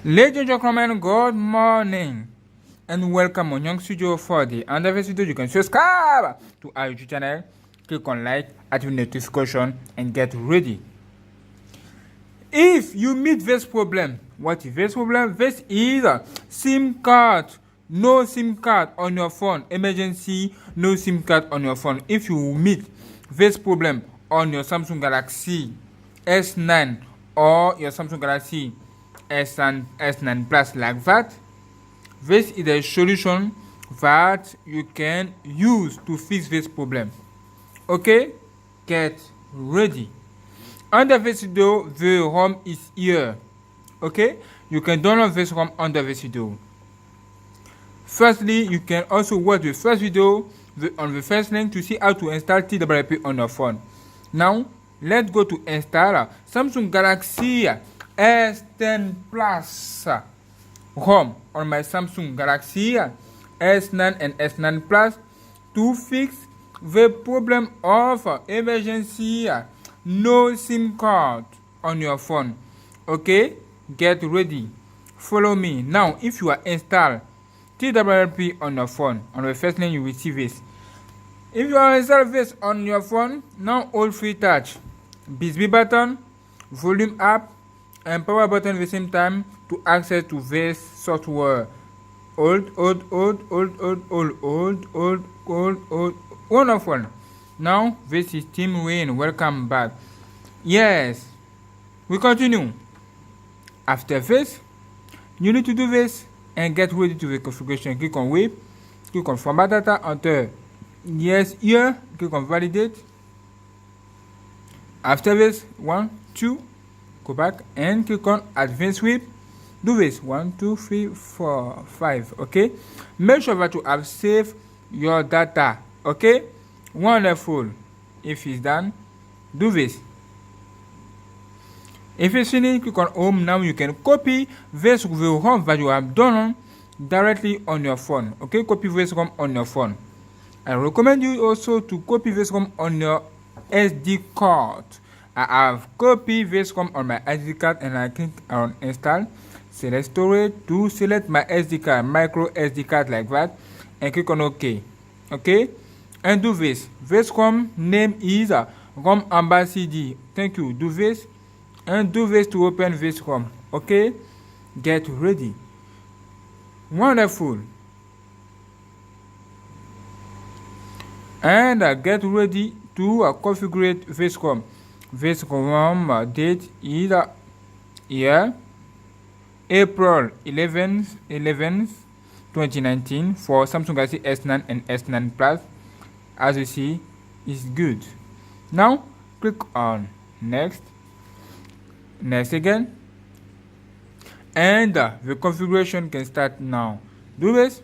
Ladies and gentlemen, good morning and welcome on GNANGSTUDIO for the end of this video. You can subscribe to our YouTube channel, click on like, activate notification and get ready. If you meet this problem, what is this problem? This is SIM card, no SIM card on your phone, emergency, no SIM card on your phone. If you meet this problem on your Samsung Galaxy S9 or your Samsung Galaxy S9 Plus like that, this is a solution that you can use to fix this problem. Okay, get ready. Under this video, the ROM is here. Okay, you can download this ROM under this video. Firstly, you can also watch the first video on the first link to see how to install TWRP on your phone. Now, let's go to install Samsung Galaxy S10 Plus ROM on my Samsung Galaxy S9 and S9 Plus to fix the problem of emergency no SIM card on your phone. Okay, get ready, follow me. Now, if you are installed TWRP on your phone, on the first link you will see this. If you are installed this on your phone, now hold free touch BSB button, volume up and power button at the same time to access to this software. Wonderful. Now this is Team Win. Welcome back. Yes, we continue. After this, you need to do this and get ready to the configuration. Click on whip, click on format data, enter yes here, click on validate. After this, 1, 2, go back and click on advanced whip. Do this 1, 2, 3, 4, 5. Okay, make sure that you have saved your data. Okay, wonderful. If it's done, do this. If it's finished, click on home. Now you can copy this ROM that you have done directly on your phone. Okay, copy this ROM on your phone. I recommend you also to copy this ROM on your SD card. I have copied this ROM on my SD card and I click on install. Select storage to select my SD card, micro SD card like that, and click on OK. Okay, and do this. This ROM name is ROM Ambassador. Thank you. Do this and do this to open this ROM. Okay, get ready. Wonderful. And get ready to configure this ROM. This ROM date is here, April 11th, 2019 for Samsung Galaxy S9 and S9 Plus. As you see, it's good. Now click on next, next again, and the configuration can start now. Do this,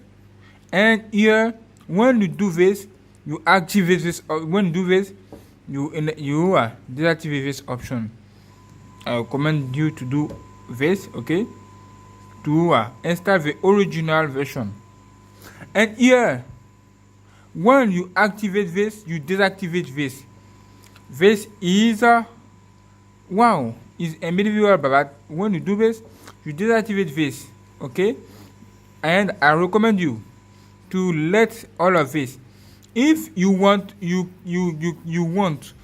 and here when you do this, you activate this. When you do this, you deactivate this option. I recommend you to do this. Okay, to install the original version. And here, when you activate this, you deactivate this. This is wow, is individual, but when you do this, you deactivate this. Okay, and I recommend you to let all of this. If you want, you want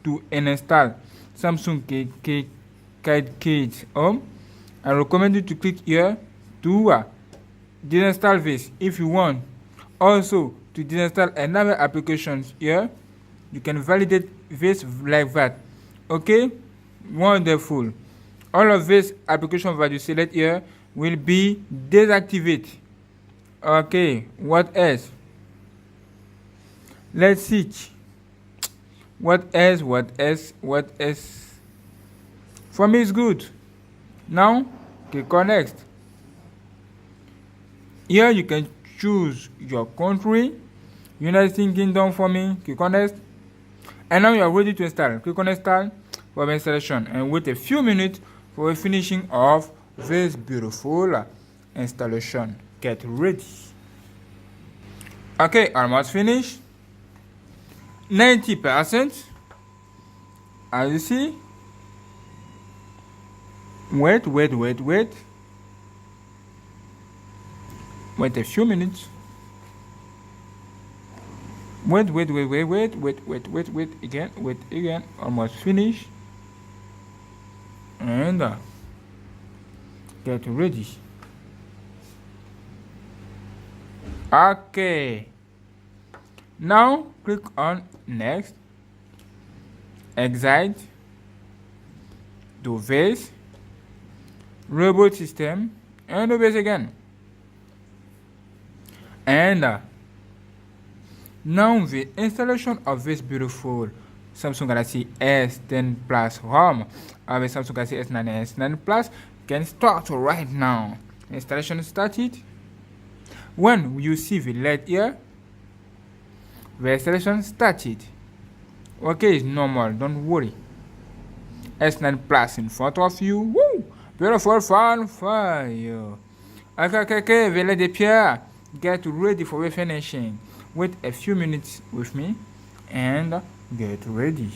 to uninstall Samsung Cage I recommend you to click here to deinstall this. If you want also to deinstall another applications here, you can validate this like that. Okay, wonderful. All of this application that you select here will be deactivated. Okay, what else? Let's see. What else? For me, it's good. Now, click on next. Here you can choose your country. United Kingdom for me. Click on next. And now you are ready to install. Click on install for the installation and wait a few minutes for the finishing of this beautiful installation. Get ready. Okay, almost finished. 90%. As you see, Wait a few minutes. Wait again, almost finished. And get ready. Okay, now click on next, exit, do this, reboot system, and do this again. And now the installation of this beautiful Samsung Galaxy S10 Plus ROM or the Samsung Galaxy S9 and S9 Plus can start right now. Installation started. When you see the light here, the installation started. Okay, it's normal, don't worry. S9 Plus in front of you. Woo! Beautiful fun for you. Okay, the light appear. Get ready for the finishing. Wait a few minutes with me and get ready.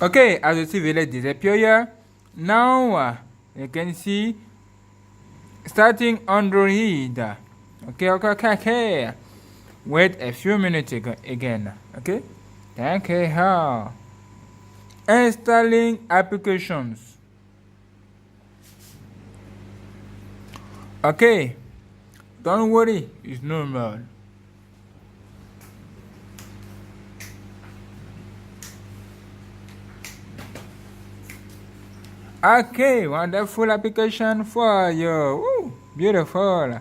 Okay, as you see the light disappear here. Now you can see starting Android. Okay. Wait a few minutes again. Okay. Thank you. Installing applications. Okay. Don't worry, it's normal. Okay, wonderful application for you. Woo, beautiful.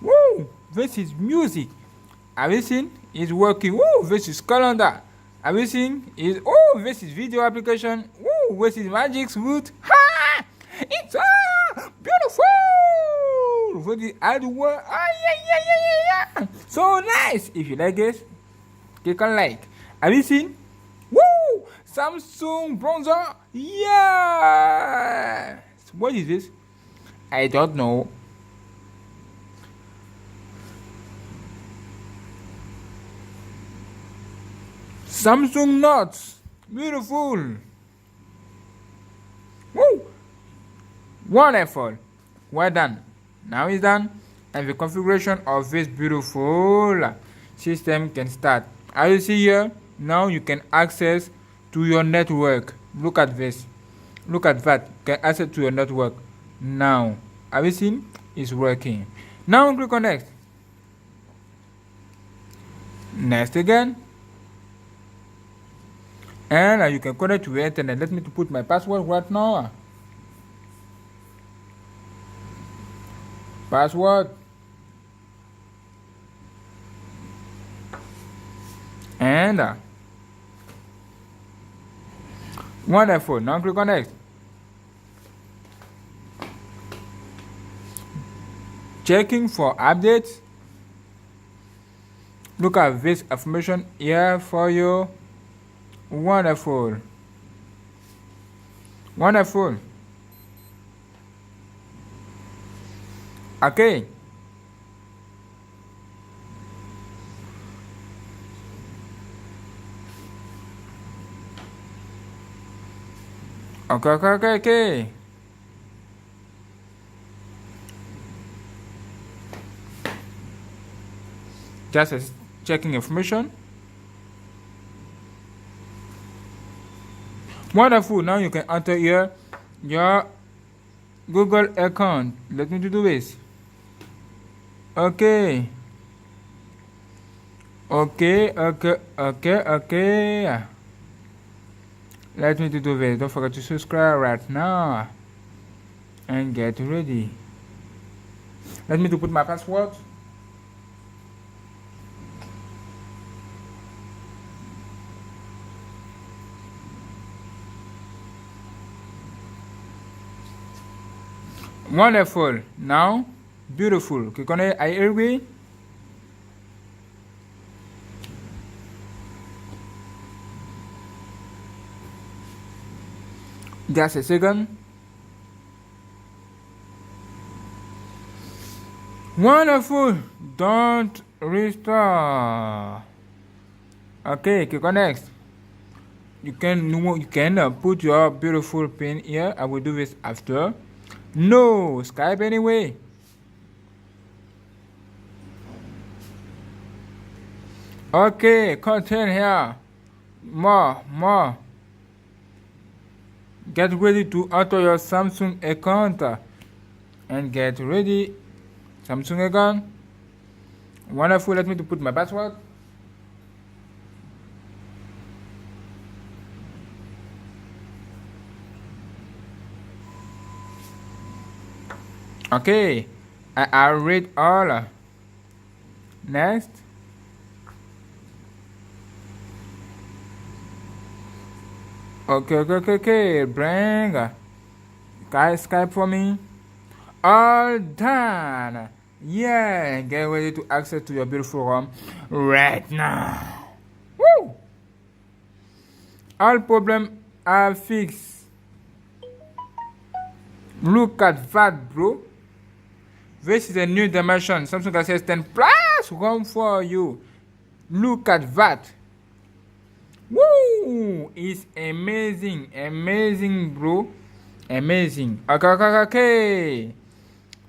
Woo, this is music. Everything is working. Woo, this is calendar. Everything is. Oh, this is video application. Woo, this is Magic Root. Ha! It's beautiful. For the hardware. Yeah. So nice. If you like it, click on like. Everything. Woo! Samsung bronzer. Yeah. What is this? I don't know. Samsung Notes. Beautiful. Woo! Wonderful. Well done. Now it's done, and the configuration of this beautiful system can start. As you see here, now you can access to your network. Look at this. Look at that. You can access to your network. Now, everything is working. Now click on next. Next again. And you can connect to the internet. Let me put my password right now. Password. And wonderful. Now click on next. Checking for updates. Look at this information here for you. Wonderful. Okay. Okay. Just checking information. Wonderful. Now you can enter here your Google account. Let me do this. Okay. Let me do this. Don't forget to subscribe right now and get ready. Let me put my password. Wonderful. Now, beautiful. Click on it. I agree. Just a second. Wonderful. Don't restart. Okay, click on next. you can put your beautiful pin here. I will do this after. No Skype anyway. Okay, content here. More. Get ready to enter your Samsung account and get ready. Samsung account. Wonderful. Let me to put my password. Okay, I read all. Next. Okay. Bring Skype for me. All done. Yeah, get ready to access to your beautiful home right now. Woo! All problems are fixed. Look at that, bro. This is a new dimension. Samsung Galaxy S10 Plus come for you. Look at that. Woo! It's amazing, bro. Amazing. Okay.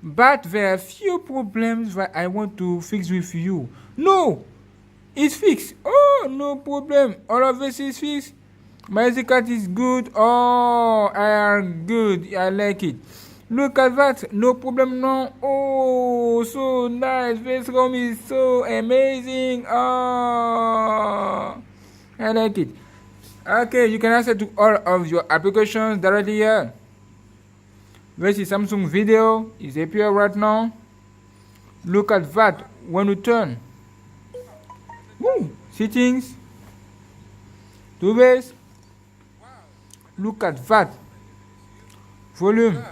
But there are few problems that I want to fix with you. No, it's fixed. Oh, no problem. All of this is fixed. My SD card is good. Oh, I am good. I like it. Look at that. No problem now. Oh, so nice. This ROM is so amazing. Oh, I like it. Okay, you can access to all of your applications directly here. This is Samsung video. Is appear right now. Look at that. When you turn. Woo, settings. Do this. Look at that. Volume.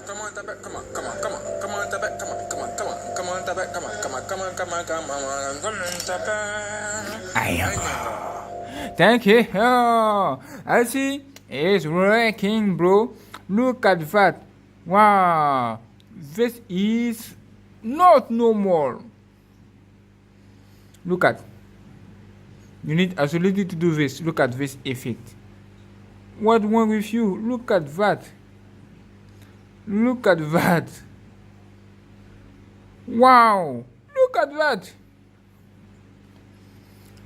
Come on. Thank you. Oh, I see. It's working, bro. Look at that. Wow. This is not normal. Look at. You need absolutely to do this. Look at this effect. What's wrong with you? Look at that. Look at that. Wow. Look at that.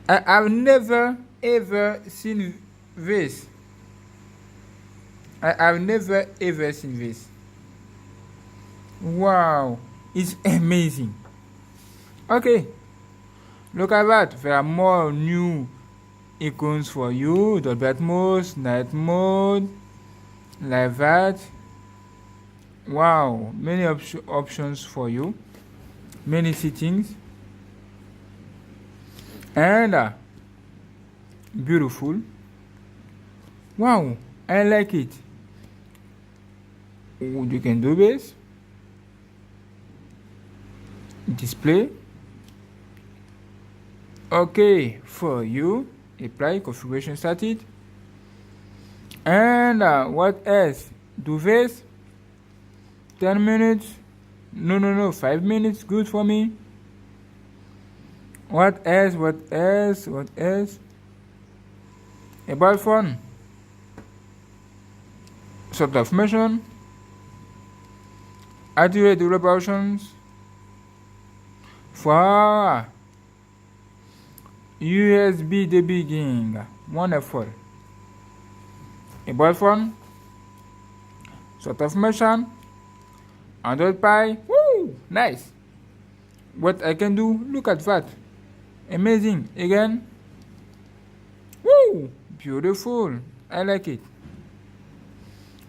I've never ever seen this. I've never ever seen this. Wow. It's amazing. Okay. Look at that. There are more new icons for you. Dolby Atmos, night mode, like that. Wow. Many options for you. Many settings. And beautiful. Wow. I like it. You can do this. Display. Okay, for you. Apply, configuration started. And what else? Do this. 10 minutes. No, 5 minutes. Good for me. What else? About phone. Sort of mission. Activate developer options. For USB debugging. Wonderful. About phone. Sort of mission. Android Pie. Woo! Nice. What I can do? Look at that. Amazing. Again. Woo! Beautiful. I like it.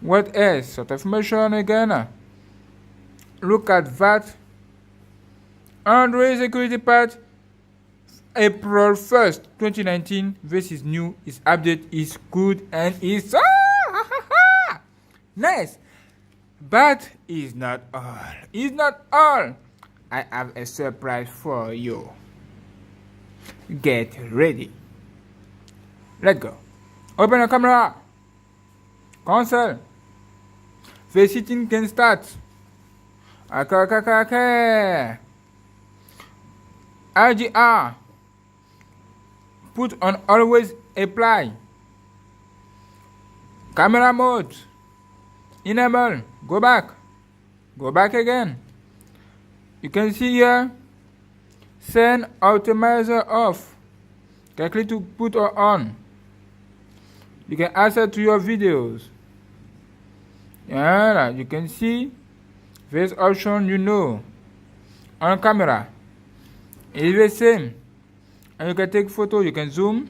What else? Sort of mission again. Look at that. Android security patch. April 1st, 2019. This is new. Its update is good and is nice. But it's not all. It's not all. I have a surprise for you. Get ready. Let's go. Open the camera. Console. The setting can start. Okay. RGR. Put on always apply. Camera mode. Enable. Go back. Go back again. You can see here. Send optimizer off. You can click to put or on. You can access to your videos. And you can see this option, on camera. It's the same. And you can take photo, you can zoom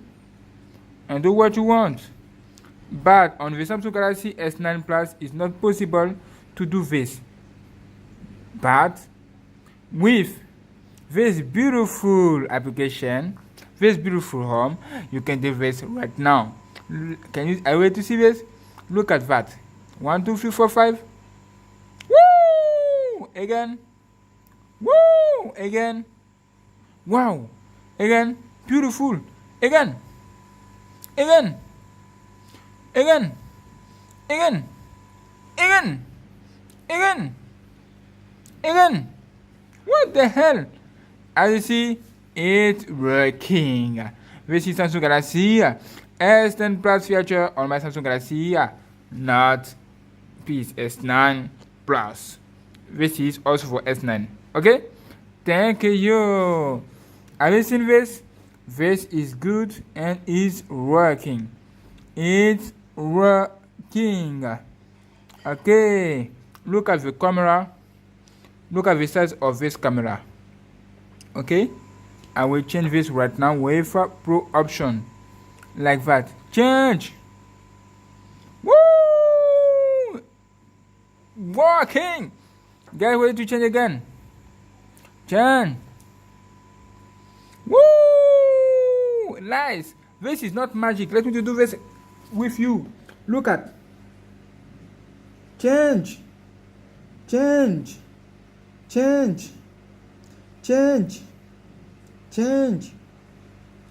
and do what you want. But on the Samsung Galaxy S9 Plus, it's not possible to do this. But with this beautiful application, this beautiful home, you can do this right now. Are you ready to see this? Look at that. 1, 2, 3, 4, 5. Woo! Again. Woo! Again. Wow. Again. Beautiful. Again. Again. Again. Again. Again. Again. Again. What the hell? As you see, it's working. This is Samsung Galaxy S10 Plus feature on my Samsung Galaxy Note S9 Plus. This is also for S9. Okay? Thank you. Have you seen this? This is good and is working. It's working. Okay. Look at the camera. Look at the size of this camera. Okay? I will change this right now with Pro option. Like that. Change. Woo! Working. Get ready to change again. Change. Woo! Nice. This is not magic. Let me do this with you. Look at. Change. Change. Change. Change. Change.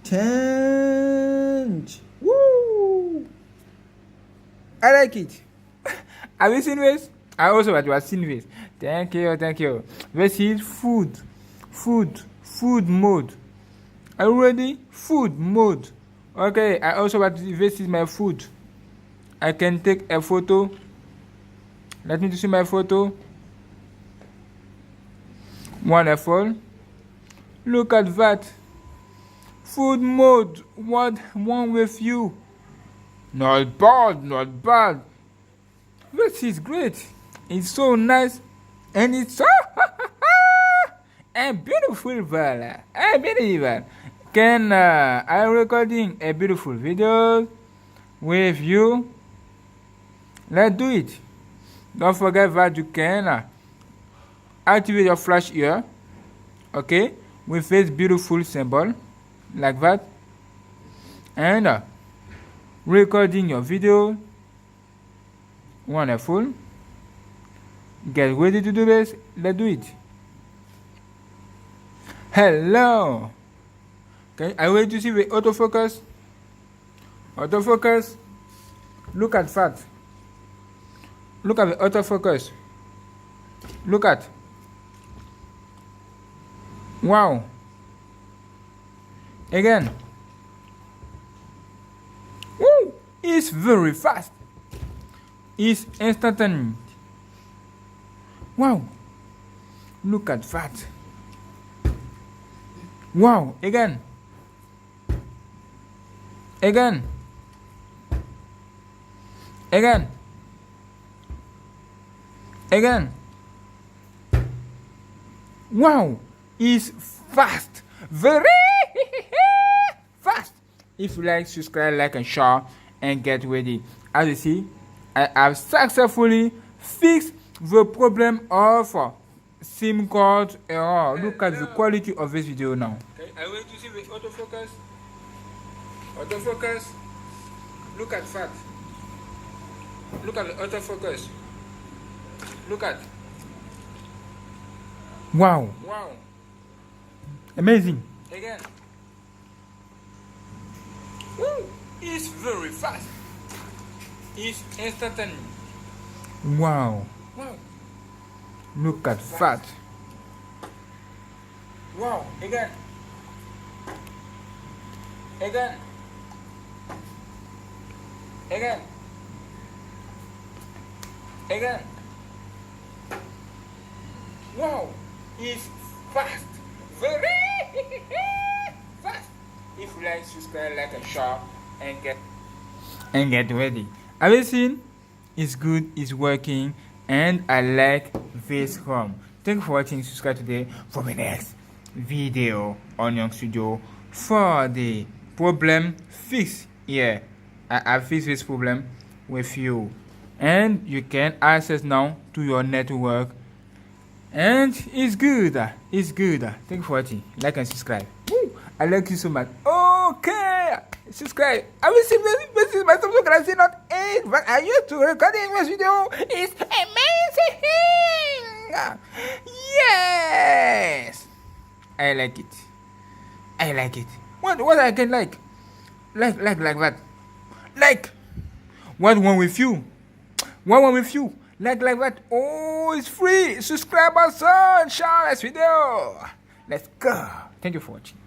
Change. Woo! I like it. Have you seen this? I also want to have seen this. Thank you, thank you. This is food mode. Are you ready? Food mode. Okay, I also want to, this is my food. I can take a photo. Let me see my photo. Wonderful. Look at that. Food mode. What wrong with you? Not bad, not bad. This is great. It's so nice and it's so and beautiful. And beautiful. Can I'm recording a beautiful video with you. Let's do it. Don't forget that you can activate your flash here. Okay, with this beautiful symbol like that, and recording your video. Wonderful. Get ready to do this. Let's do it. Hello. Okay, are you ready to see the autofocus? Autofocus. Look at that. Look at the autofocus. Look at. Wow. Again. Woo! It's very fast. It's instantaneous. Wow. Look at that. Wow. Again. Again. Again. Again. Wow. It's fast. Very fast. If you like, subscribe, like, and share, and get ready. As you see, I have successfully fixed the problem of SIM card error. Look at the quality of this video now. Okay, I want to see the autofocus. Autofocus. Look at that. Look at the autofocus. Look at. Wow. Wow. Amazing. Again. Woo! It's very fast. It's instantaneous. Wow. Wow. Look at that. Wow. Again. Again. Again. Again. Wow, it's fast. Very fast. If you like, subscribe, like, and share, and get ready. Everything is good, is working, and I like this ROM. Thank you for watching. Subscribe today for the next video on GNANGSTUDIO for the problem fix. Yeah, I fix this problem with you, and you can access now to your network. And it's good. It's good. Thank you for watching. Like and subscribe. Woo! I like you so much. Okay. Subscribe. I will see this is my subscribe. I see not 8, but I used to recording this video. It's amazing. Yes. I like it. I like it. What I can like? Like that. Like. What one with you? What one with you? Like that. Oh, it's free. Subscribe our son. Share this video. Let's go. Thank you for watching.